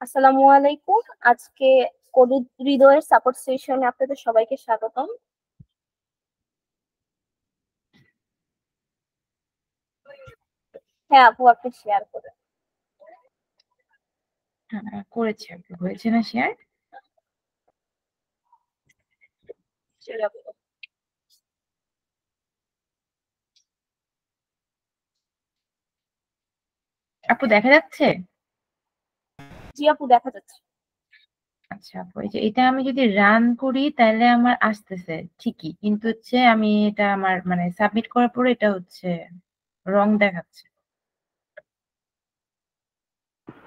আসসালামু আলাইকুম। আজকে কবির হৃদয়ের সাপোর্ট সেশনে আপনাদের সবাইকে স্বাগতম। হ্যাঁ আপু, আপনি শেয়ার করেন। হ্যাঁ, করেছি আপু, হয়েছে না শেয়ার? আপু দেখা যাচ্ছে? জি আপু, দেখা যাচ্ছে। আচ্ছা আপু, এই যে এটা আমি যদি রান করি তাহলে আমার আসতেছে ঠিকই, কিন্তু হচ্ছে আমি এটা আমার মানে সাবমিট করার পরে এটা হচ্ছে রং দেখাচ্ছে।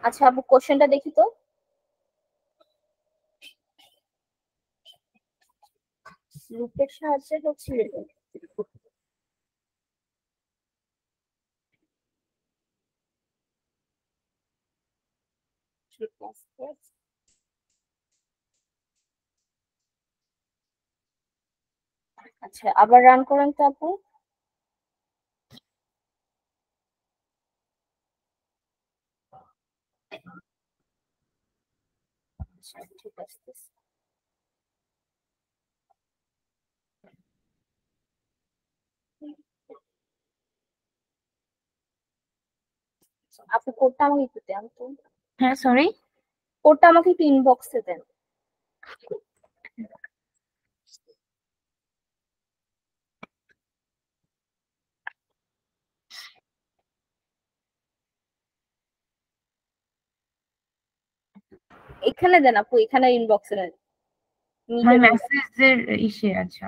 আচ্ছা আপু, কোশ্চেনটা দেখি তো। লুপের সাহায্যে হচ্ছে আচ্ছা, আবার রান করেন তো আপু। আচ্ছা, ঠিক আছে। আপু কোডটা আমাকে একটু দেন তো। হ্যাঁ সরি। কোডটা আমাকে একটু ইনবক্সে দেন। এখানে দেন আপু, এখানে ইনবক্সে দেন, মানে নিজের ইনবক্স। মেসেজের ইসে, আচ্ছা।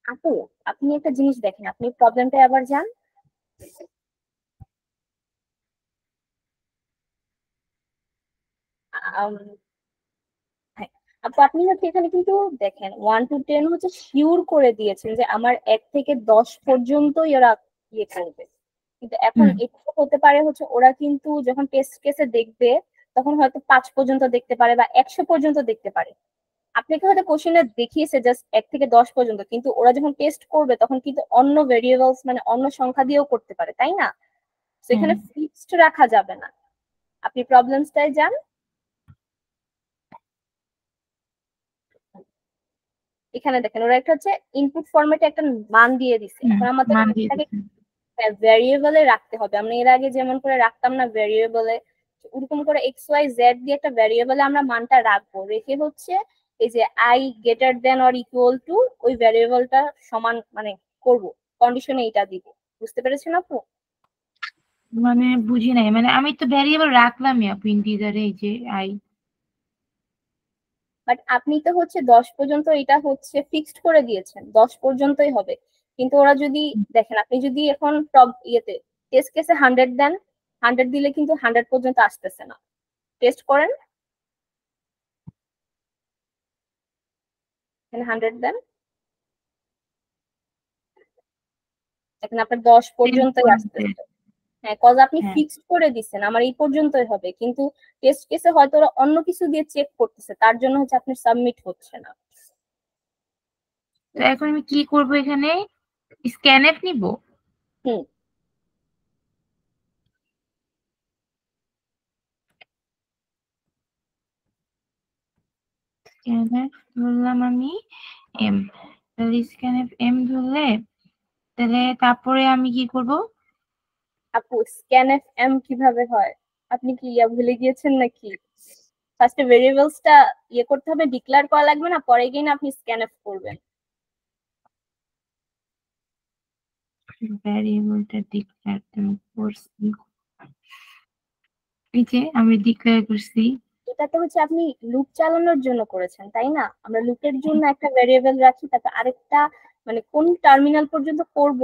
আপু, আপনি একটা জিনিস দেখেন, আপনি প্রবলেমটা আবার যান। হ্যাঁ আপু, আপনি হচ্ছে এখানে কিন্তু দেখেন 1 to 10 হচ্ছে শিওর করে দিয়েছেন যে আমার 1 থেকে 10 পর্যন্তই ওরা ইয়ে করবে। কিন্তু এখন হুম। একটু হতে পারে হচ্ছে ওরা কিন্তু যখন টেস্ট কেসে দেখবে তখন হয়তো 5 পর্যন্ত দেখতে পারে বা 100 পর্যন্ত দেখতে পারে। আপনাকে হয়তো কোশ্চেনে দেখিয়েছে জাস্ট 1 থেকে 10 পর্যন্ত, কিন্তু ওরা যখন টেস্ট করবে তখন কিন্তু অন্য ভেরিয়েবলস মানে অন্য সংখ্যা দিয়েও করতে পারে, তাই না? তো হ্যাঁ। এখানে ফিক্সড রাখা যাবে না। আপনি প্রবলেমসটাই যান। এখানে দেখেন ওরা একটা হচ্ছে ইনপুট ফরম্যাটে একটা মান দিয়ে দিছে, হুম, এখন আমাদের মান দিয়ে এটাকে দিচ্ছেন। ভ্যারিয়েবলে রাখতে হবে। আমরা এর আগে যেমন করে রাখতাম না ভ্যারিয়েবলে, ওরকম করে এক্স ওয়াই জেড দিয়ে একটা ভ্যারিয়েবলে আমরা মানটা রাখবো, রেখে হচ্ছে এই যে I greater than or equal to ওই ভ্যারিয়েবলটা সমান মানে করব, কন্ডিশনে এটা দিব। বুঝতে পেরেছেন আপু? মানে বুঝি নাই, মানে আমি তো ভ্যারিয়েবল রাখলামই আপু, ইন্টিজারে এই যে আই। বাট আপনি তো হচ্ছে 10 পর্যন্ত এটা হচ্ছে ফিক্সড করে দিয়েছেন, 10 পর্যন্তই হবে। কিন্তু ওরা যদি দেখেন, আপনি যদি এখন ইয়েতে টেস্ট কেসে 100 দেন, 100 দিলে কিন্তু 100 পর্যন্ত আসতেছে না। টেস্ট করেন, এখানে 100 দেন, এখন আপনার 10 10 পর্যন্তই পয়েন্টের। আসতেছে। হ্যাঁ, কজ আপনি হ্যাঁ। ফিক্সড করে দিচ্ছেন আমার এই পর্যন্তই হবে, কিন্তু টেস্ট কেসে হয়তো ওরা অন্য কিছু দিয়ে চেক করতেছে, তার জন্য হচ্ছে আপনার সাবমিট হচ্ছে না। তো এখন আমি কি করব এখানে? স্ক্যানএপ নিব? হুম। স্ক্যানএফ ধরলাম আমি এম। তাহলে স্ক্যানএফ এম ধরলে তাহলে তারপরে আমি কি করব? আপু, স্ক্যান এফ এম কিভাবে হয়? আপনি কি ইয়া ভুলে গিয়েছেন নাকি? ফার্স্টে ভেরিয়েবলসটা ইয়ে করতে হবে, ডিক্লেয়ার করা লাগবে না, পরে গিয়ে না আপনি স্ক্যান এফ করবেন। ভ্যারিয়েবলটা ডিক্লেয়ার করছি। এই যে আমি ডিক্লেয়ার করছি। এটা তো হচ্ছে আপনি লুপ চালানোর জন্য করেছেন, তাই না? আমরা লুপের জন্য একটা ভেরিয়েবল রাখি, তারপর আরেকটা মানে কোন টার্মিনাল পর্যন্ত করব,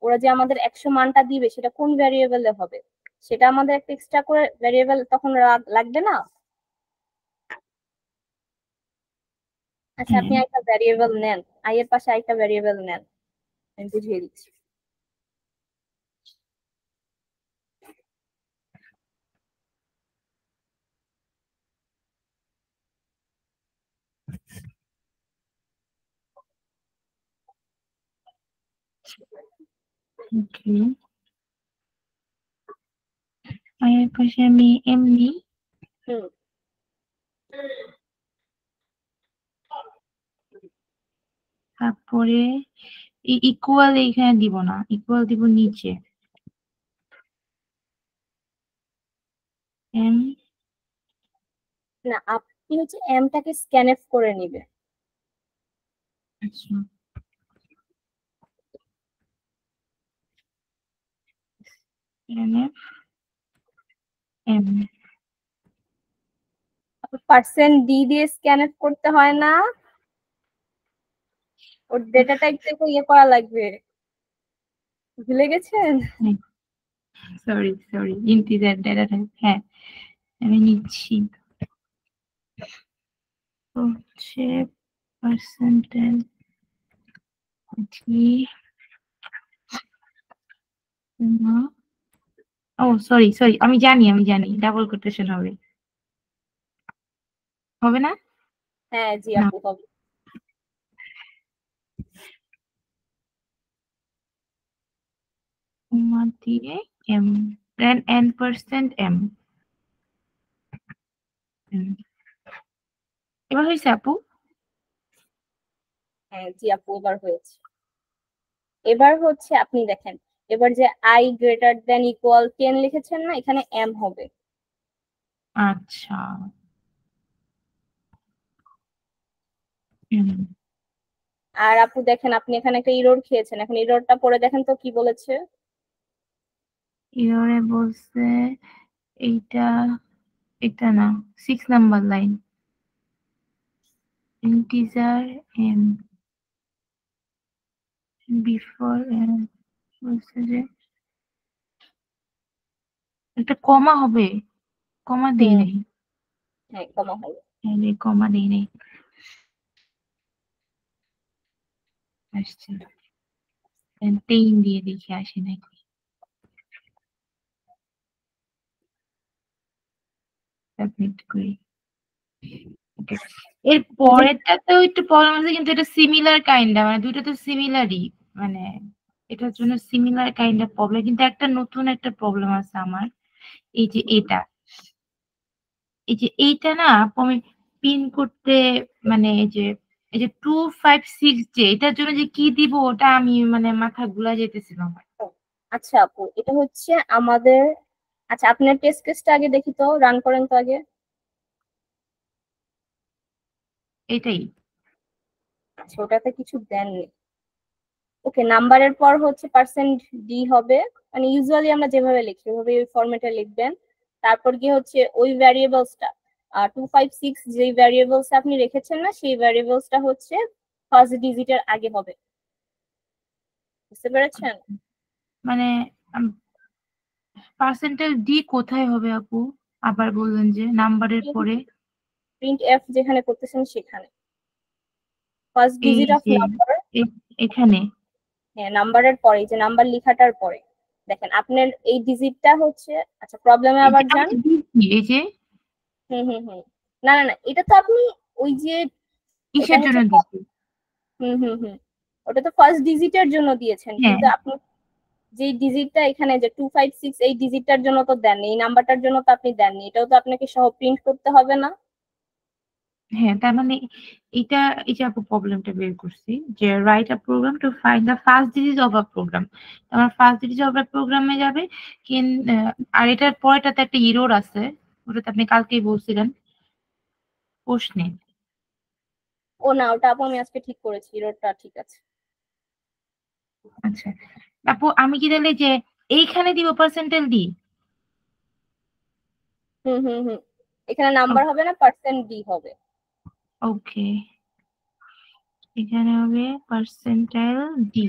ওরা যে আমাদের 100 মানটা দিবে সেটা কোন ভেরিয়েবলে হবে, সেটা আমাদের একটা এক্সট্রা করে ভেরিয়েবল তখন লাগবে না? আচ্ছা, হ্যাঁ, আপনি একটা ভেরিয়েবল নেন, আই এর পাশে আরেকটা ভেরিয়েবল নেন, আমি বুঝিয়ে দিচ্ছি। ওকে। এর পাশে আমি এমনি হুম। তারপরে ইকুয়াল এখানে দিব না, ইকুয়াল দিব নিচে। এম না, আপনি হচ্ছে এমটাকে স্ক্যানএফ করে নিবে। আচ্ছা, এনএফ এম। পার্সেন্ট ডি দিয়ে স্ক্যানএফ করতে হয় না, ওর ডেটা টাইপ থেকে ইয়ে করা লাগবে, ভুলে গেছেন? Sorry sorry, integer data type. হ্যাঁ, আমি নিচ্ছি। তো হচ্ছে পার্সেন্টেজ ডি। ও সরি সরি, আমি জানি ডাবল কোটেশন হবে, হবে না? হ্যাঁ জি না, আপু, হবে। কমা দিয়ে এম, দেন n% এম। এবার হয়েছে আপু? হ্যাঁ জি আপু, এবার হয়েছে। এবার হচ্ছে আপনি দেখেন, এবার যে আই গ্রেটার দেন ইকুয়াল 10 লিখেছেন না, এখানে এম হবে। আচ্ছা, হুম। আর আপু দেখেন, আপনি এখানে একটা ইরর খেয়েছেন, এখন ইররটা পড়ে দেখেন তো কি বলেছে। এবারে বলছে এইটা, এটা না, 6 number line, integer M before M, বলছে যে একটা কমা হবে, কমা দেই হুম। নাই। হ্যাঁ, কমা হবে। হ্যাঁ, কমা দেই নাই, আসছে না। টেন দিয়ে দেখি আসে নাকি, সাবমিট করি। Okay. এর এই যে পরেরটাতেও একটু প্রবলেম আছে, কিন্তু এটা সিমিলার কাইন্ডা, মানে দুইটা তো সিমিলারই, মানে এটার জন্য সিমিলার কাইন্ড অফ প্রবলেম, কিন্তু একটা নতুন একটা প্রবলেম আছে আমার। এই যে এটা, এইটা না আপু, আমি পিন করতে, মানে এই যে 256, যে এটার জন্য যে কি দিব ওটা আমি মানে মাথা গুলা যেতেছিল আমার। আচ্ছা আপু, এটা হচ্ছে আমাদের, আচ্ছা আপনার টেস্ট কেসটা আগে দেখি তো, রান করেন তো আগে। এটাই। আচ্ছা, ওটাতে কিছু দেননি। ওকে, নাম্বারের পর হচ্ছে পার্সেন্ট ডি হবে, মানে ইউজুয়ালি আমরা যেভাবে লিখি ওইভাবে ওই ফরম্যাটে লিখবেন। তারপর গিয়ে হচ্ছে ওই ভ্যারিয়েবলসটা, 256 যেই ভ্যারিয়েবলস আপনি রেখেছেন না, সেই ভ্যারিয়েবলসটা হচ্ছে ফার্স্ট ডিজিটের আগে হবে। বুঝতে পেরেছেন? মানে পার্সেন্টেজ ডি কোথায় হবে আপু? আবার বললেন যে নাম্বারের পরে। প্রিন্ট এফ যেখানে করতেছেন সেখানে ফার্স্ট এই ডিজিট অফ যে নাম্বার। এখানে। হ্যাঁ, নাম্বারের পরে, যে নাম্বার লেখাটার পরে দেখেন আপনার এই ডিজিটটা হচ্ছে, আচ্ছা প্রবলেমে এই যে আবার আমি যান। তো দিচ্ছি, এই যে হুম হুম হুম। না না না, এটা তো আপনি ওই যে, এটা কিসের হচ্ছে জন্য দিচ্ছি? হুম হুম হুম, ওটা তো ফার্স্ট ডিজিটের জন্য দিয়েছেন, হ্যাঁ কিন্তু আপনি যে ডিজিটটা এখানে যে 256 এই ডিজিটটার জন্য তো দেননি, এই নাম্বারটার জন্য তো আপনি দেননি, এটাও তো আপনাকে সহ প্রিন্ট করতে হবে না? হ্যাঁ, তার মানে এটা, এই যে আপু প্রবলেমটা বের করছি, যে write a program to find the first digit of a program. আমার ফার্স্ট ডিজিট অফ আ প্রোগ্রামে যাবে, আর এটার পরেটাতে একটা ইরর আছে, ওটাতে আপনি কালকেই বলছিলেন প্রশ্নে। ও না, ওটা আপু আমি আজকে ঠিক করেছি, এররটা ঠিক আছে। আচ্ছা আপু, আমি কি তাহলে যে এইখানে দিব পার্সেন্টেজ ডি? হুম হুম হুম এখানে নাম্বার হবে না, পার্সেন্ট ডি হবে। ওকে, এখানে হবে পার্সেন্টাইল ডি।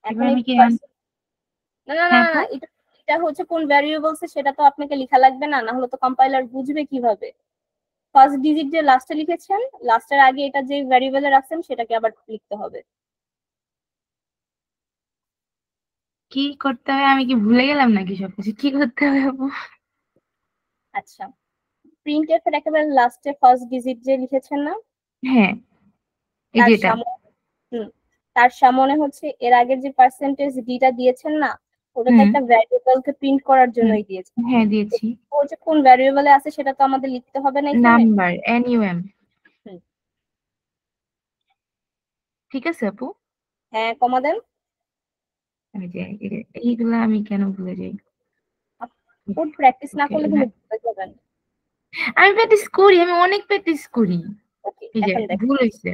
এখন এবার এই আমি কি না না না হ্যাঁ না আপু? না, এটা এটা হচ্ছে কোন ভ্যারিয়েবলস সেটা তো আপনাকে লেখা লাগবে না, না হলে তো কম্পাইলার বুঝবে কিভাবে। ফার্স্ট ডিজিট যে লাস্টে লিখেছেন, লাস্টের আগে এটা যে ভ্যারিয়েবলে রাখছেন সেটাকে আবার লিখতে হবে। কি করতে হবে, আমি কি ভুলে গেলাম নাকি সবকিছু? কি করতে হবে আপু? আচ্ছা, প্রিন্টএফ এর একেবারে লাস্টে ফার্স্ট ডিজিট যে লিখেছেন না, হ্যাঁ, এই তার যেটা। সামনে হুম তার সামনে হচ্ছে এর আগের যে পার্সেন্টেজ ডিটা দিয়েছেন না, ওটা তো হুম একটা ভ্যারিয়েবলকে প্রিন্ট করার হুম জন্যই দিয়েছেন। হ্যাঁ দিয়েছি। ও যে কোন ভ্যারিয়েবলে আছে সেটা তো আমাদের লিখতে হবে না এখানে। Number NUM। হুম, ঠিক আছে আপু। হ্যাঁ কমা দেন। আমি যে এইগুলা আমি কেন ভুলে যাই? কোড প্র্যাকটিস না ওকে, করলে কিন্তু ভুলে যাবেন। আমি প্র্যাকটিস করি, আমি অনেক প্র্যাকটিস করি। ওকে, এই যে এখন দেখেন। ভুল হয়েছে।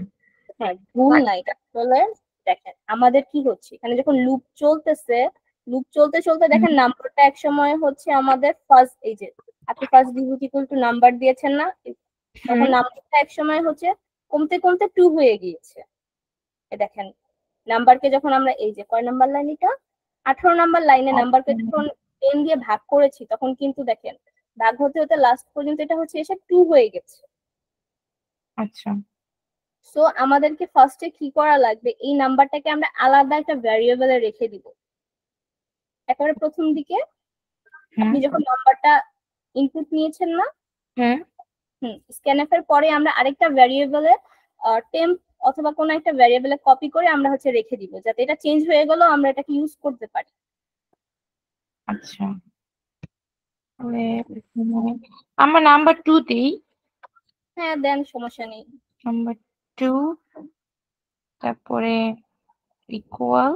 হ্যাঁ, ভুল না এটা আসলে। দেখেন আমাদের কি হচ্ছে এখানে, যখন লুপ চলতেছে, লুপ চলতে চলতে হুম দেখেন নাম্বারটা এক সময় হচ্ছে আমাদের ফার্স্ট, এই যে আপনি first digit equal to number দিয়েছেন না, তখন হুম নাম্বারটা এক সময় হচ্ছে কমতে কমতে 2 হয়ে গিয়েছে। এ দেখেন নাম্বারকে যখন আমরা, এই যে কয় নাম্বার লাইন এটা, 18 নাম্বার লাইনে নাম্বারকে যখন 10 দিয়ে ভাগ করেছি, তখন কিন্তু দেখেন ভাগ হতে হতে লাস্ট পর্যন্ত এটা হচ্ছে এসে 2 হয়ে গেছে। আচ্ছা। সো আমাদেরকে ফার্স্টে কি করা লাগবে, এই নাম্বারটাকে আমরা আলাদা একটা ভ্যারিয়েবলে রেখে দিব। একেবারে প্রথম দিকে হুম আপনি যখন নাম্বারটা ইনপুট নিয়েছেন না, হুম স্ক্যানএফ এর পরে আমরা আরেকটা ভ্যারিয়েবলে টেম্প অথবা কোনো একটা ভ্যারিয়েবলে কপি করে আমরা হচ্ছে রেখে দিব, যাতে এটা চেঞ্জ হয়ে গেল আমরা এটাকে ইউজ করতে পারি। আচ্ছা, তাহলে আমরা নাম্বার 2 তেই। হ্যাঁ দেন, সমস্যা নেই। নাম্বার 2, তারপরে ইকুয়াল,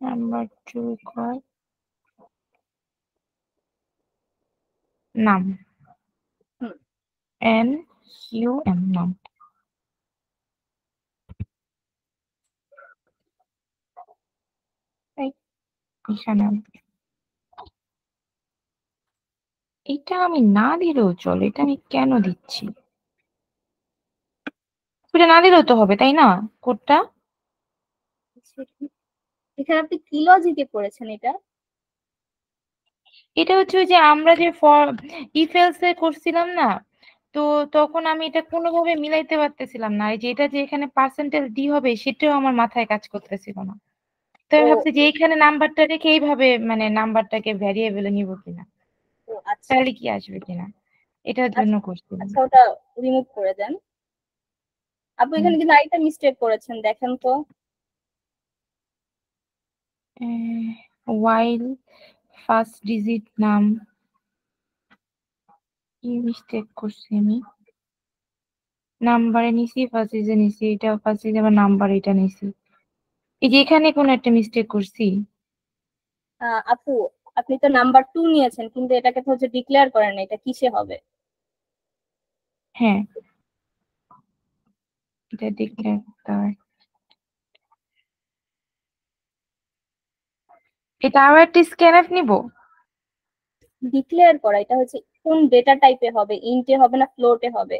নাম্বার 2 ইকুয়াল নাম, হুম NUM নাম। এই, এখানে এটা আমি না দিলেও চলে, এটা আমি কেন দিচ্ছি? এটা না দিলেও তো হবে তাই না, কোডটা? এখানে আপনি কি লজিকে করেছেন এটা? এটা হচ্ছে ওই যে আমরা যে ফর ইফ এলস এ করছিলাম না, তো তখন আমি এটা কোনোভাবে মিলাইতে পারতেছিলাম না। এই যে এটা যে এখানে পার্সেন্টেজ ডি হবে সেটাও আমার মাথায় কাজ করতেছিল না। তো আমি ও ভাবছি যে এইখানে নাম্বারটা রেখে এইভাবে মানে নাম্বারটাকে ভ্যারিয়েবলে নিব কিনা, ও আচ্ছা তাহলে কি আসবে কিনা, এটার জন্য আচ্ছা করছিলাম। আচ্ছা, ওটা রিমুভ করে দেন। আপু এখানে কিন্তু আরেকটা মিস্টেক করেছেন, দেখেন তো। ওয়াইল ফার্স্ট ডিজিট নাম, কি মিস্টেক করছি আমি? নাম্বারে নিছি, ফার্স্ট ডিজিট নিছি, এটা ফার্স্ট ডিজিট আবার নাম্বার এটা নিছি। এই যে এখানে কোন একটা মিস্টেক করছি। আপু আপনি তো নাম্বার 2 নিয়েছেন, কিন্তু এটাকে তো হচ্ছে ডিক্লেয়ার করেন না, এটা কিসে হবে? হ্যাঁ, এটা ডিক্লেয়ার করতে হয়। এটা আবার একটা স্ক্যানফ নিব? ডিক্লেয়ার করা, এটা হচ্ছে কোন ডেটা টাইপে হবে, ইন্টে হবে না ফ্লোটে হবে,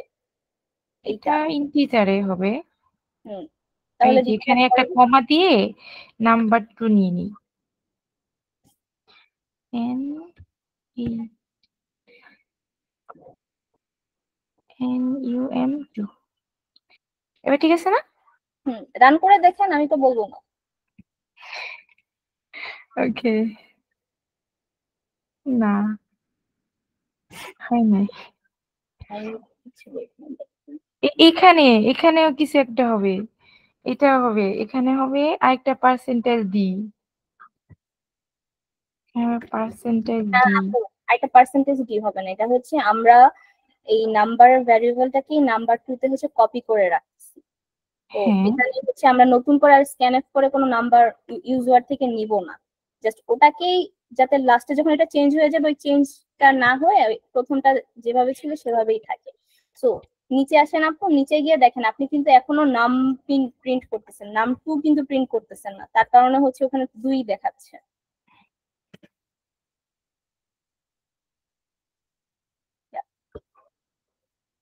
এইটা। এটা ইন্টিজারে হবে। হুম এই তাহলে যে এখানে ডিক্লেয়ার একটা করেন। কমা দিয়ে নাম্বার 2 নিয়ে নিই। N E NUM2। এবার ঠিক আছে না? রান করে দেখেন, আমি তো বলবো না। ওকে, না হয় নাই। আমি কিছু বলবো না। এখানে এখানেও কিছু একটা হবে, এটা হবে, এখানে হবে আরেকটা পার্সেন্টেজ ডি। হ্যাঁ, পার্সেন্টেজ না ডি। আপু, একটা পার্সেন্টেজ কি হবে না, এটা হচ্ছে আমরা এই নাম্বার ভ্যারিয়েবলটাকে নাম্বার 2 তে হচ্ছে কপি করে রাখছি। তো হ্যাঁ, এখানে হচ্ছে আমরা নতুন করে আর স্ক্যানএফ করে কোনো নাম্বার ইউজার থেকে নিব না, জাস্ট ওটাকেই, যাতে লাস্টে যখন এটা চেঞ্জ হয়ে যাবে ওই চেঞ্জটা না হয়ে ওই প্রথমটা যেভাবে ছিল সেভাবেই থাকে। সো নিচে আসেন আপু, নিচে গিয়ে দেখেন আপনি কিন্তু এখনো নাম প্রিন্ট করতেছেন, নাম 2 কিন্তু প্রিন্ট করতেছেন না, তার কারণে হচ্ছে ওখানে 2 দেখাচ্ছে।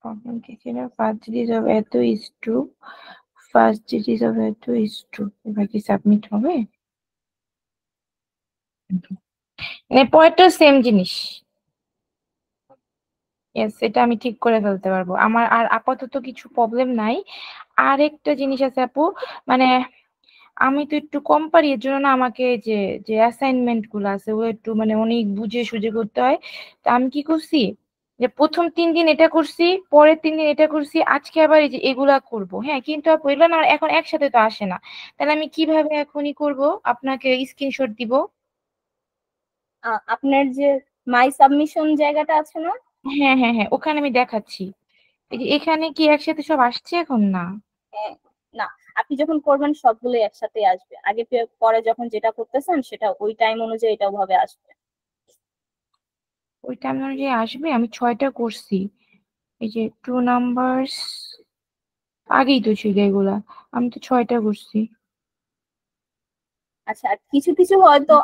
প্রবলেম কি ছিল? ফার্স্ট ডিজিট অফ এত is true, first digit of এত ইজ ট্রু। এবার কি সাবমিট হবে? মানে পরেরটা সেম জিনিস। ইয়েস, এটা আমি ঠিক করে ফেলতে পারবো। আমার আর আপাতত কিছু প্রবলেম নাই। আর একটা জিনিস আছে আপু, মানে আমি তো একটু কম পারি, এর জন্য না আমাকে যে যে অ্যাসাইনমেন্ট গুলো আছে ও একটু মানে অনেক বুঝে সুঝে করতে হয়। তা আমি কি করছি, যে প্রথম 3 দিন এটা করছি, পরের 3 দিন এটা করছি, আজকে আবার এই যে এগুলা করব। হ্যাঁ, কিন্তু আপু এগুলো না এখন একসাথে তো আসে না। তাহলে আমি কিভাবে এখনই করব? আপনাকে স্ক্রিনশট দিব। আপনার যে মাই সাবমিশন জায়গাটা আছে না? হ্যাঁ হ্যাঁ হ্যাঁ, ওখানে আমি দেখাচ্ছি। এই যে এখানে কি একসাথে সব আসছে এখন? না, হ্যাঁ, না, আপনি যখন করবেন সবগুলোই একসাথে আসবে। আগে পরে যখন যেটা করতেছেন সেটা ওই টাইম অনুযায়ী এটাও ভাবে আসবে। ওই টাইম অনুযায়ী আসবে। আমি 6টা করছি। এই যে 2 নাম্বারস আগেই তো ছিল এগুলা, আমি তো 6টা করছি। আচ্ছা, আর কিছু কিছু হয়তো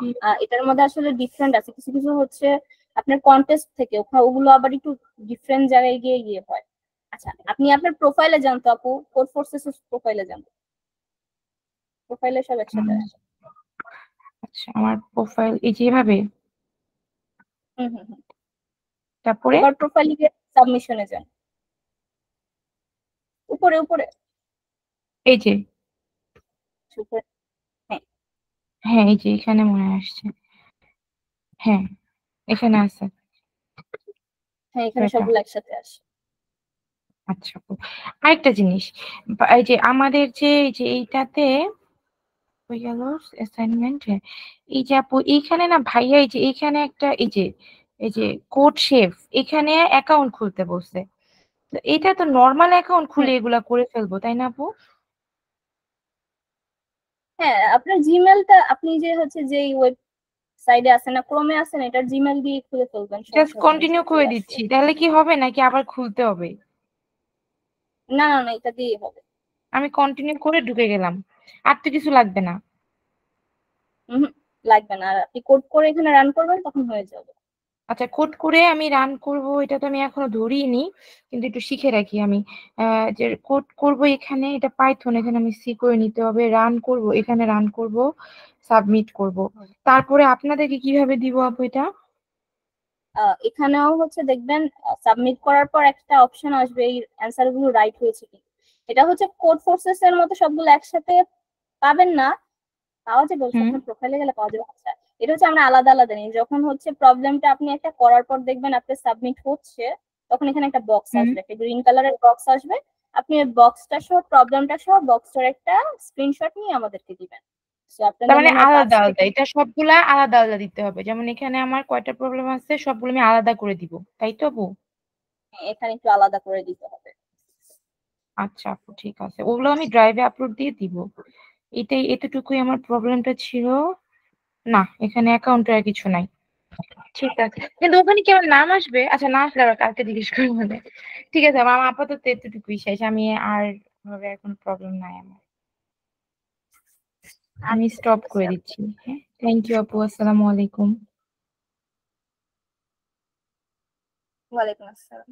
এটার মধ্যে আসলে ডিফারেন্ট আছে। কিছু কিছু হচ্ছে আপনার কন্টেস্ট থেকে ওগুলো আবার একটু ডিফারেন্ট জায়গায় গিয়ে গিয়ে হয়। আচ্ছা, আপনি আপনার প্রোফাইলে যান তো আপু, কোড ফোর্সেস প্রোফাইলে যান। প্রোফাইলে সব একসাথে আসে। আচ্ছা, আমার প্রোফাইল এই যে এভাবে, হুম হুম হুম। তারপরে এবার প্রোফাইলে গিয়ে সাবমিশনে যান, উপরে উপরে এই যে, উপরে। হ্যাঁ হ্যাঁ এই যে এখানে মনে হয় আসছে। হ্যাঁ, এখানে আছে হ্যাঁ, এখানে ছয়টা। সবগুলো একসাথে আসে। আচ্ছা আপু, আরেকটা জিনিস, এই যে আমাদের যে এই যে এইটাতে হয়ে গেল অ্যাসাইনমেন্ট। এই যে আপু এইখানে না ভাইয়া, এই যে এইখানে একটা এই যে কোড শেফ, এখানে অ্যাকাউন্ট খুলতে বলছে। তো এটা তো নর্মাল অ্যাকাউন্ট হুম, খুলে এগুলা করে ফেলবো, তাই না আপু? হ্যাঁ, আপনার জিমেলটা আপনি যে হচ্ছে যে ওয়েবসাইটে আছেন না, ক্রোমে আছেন, এটার জিমেল দিয়ে খুলে ফেলবেন, জাস্ট সমস্যা হবে না, কন্টিনিউ করে চলে আসবে। দিচ্ছি, তাহলে কি হবে নাকি আবার খুলতে হবে? না না না, এটা দিয়েই হবে। আমি কন্টিনিউ করে ঢুকে গেলাম, আর তো কিছু লাগবে না। হুম, লাগবে না। আর আপনি কোড করে এখানে রান করবেন, তখন হয়ে যাবে। আচ্ছা, কোড করে আমি রান করব, এটা তো আমি এখনো ধরিনি, কিন্তু একটু শিখে রাখি আমি। যে কোড করব এখানে, এটা পাইথন, এখানে আমি সি করে নিতে হবে, রান করব, এখানে রান করব, সাবমিট করব। তারপরে আপনাদেরকে কিভাবে দিব আপু এটা? এখানেও হচ্ছে দেখবেন সাবমিট করার পর একটা অপশন আসবে, এই অ্যান্সার গুলো রাইট হয়েছে কি। এটা হচ্ছে কোড ফোর্সেস এর মতো সবগুলো একসাথে পাবেন না, পাওয়া যাবে অবশ্য, হুম আপনার প্রোফাইলে গেলে পাওয়া যাবে। আচ্ছা, এটা হচ্ছে আমরা আলাদা আলাদা নিই। যখন হচ্ছে প্রবলেমটা আপনি একটা করার পর দেখবেন আপনার সাবমিট হচ্ছে, তখন এখানে একটা বক্স হুম। আসবে, একটা গ্রিন কালারের বক্স আসবে। আপনি ওই বক্সটা সহ, প্রবলেমটা সহ বক্সটার একটা স্ক্রিনশট নিয়ে আমাদেরকে দিবেন। তো তার আপনাদের মানে মনে হয় পাঁচ আলাদা আলাদা, থেকে এটা সবগুলা আলাদা আলাদা দিতে হবে? যেমন এখানে আমার কয়টা প্রবলেম আছে সবগুলো আমি আলাদা করে দিব, তাই তো আপু? এখানে একটু আলাদা করে দিতে হবে। আচ্ছা আপু, ঠিক আছে, ওগুলো আমি ড্রাইভে আপলোড দিয়ে দিব। এটাই, এতটুকুই আমার প্রবলেমটা ছিল। না, এখানে অ্যাকাউন্টে আর কিছু নাই। ঠিক আছে, কিন্তু ওখানে কি আমার নাম আসবে? আচ্ছা, না আসলে আবার কালকে জিজ্ঞেস করবো মানে। ঠিক আছে, আমার আপাতত এতটুকুই শেষ। আমি আর ভাবে আর কোনো প্রবলেম নাই আমার। আমি আচ্ছা, স্টপ ঠিক আছে। করে দিচ্ছি। হ্যাঁ, থ্যাংক ইউ আপু, আসসালামু আলাইকুম। ওয়ালাইকুম আসসালাম।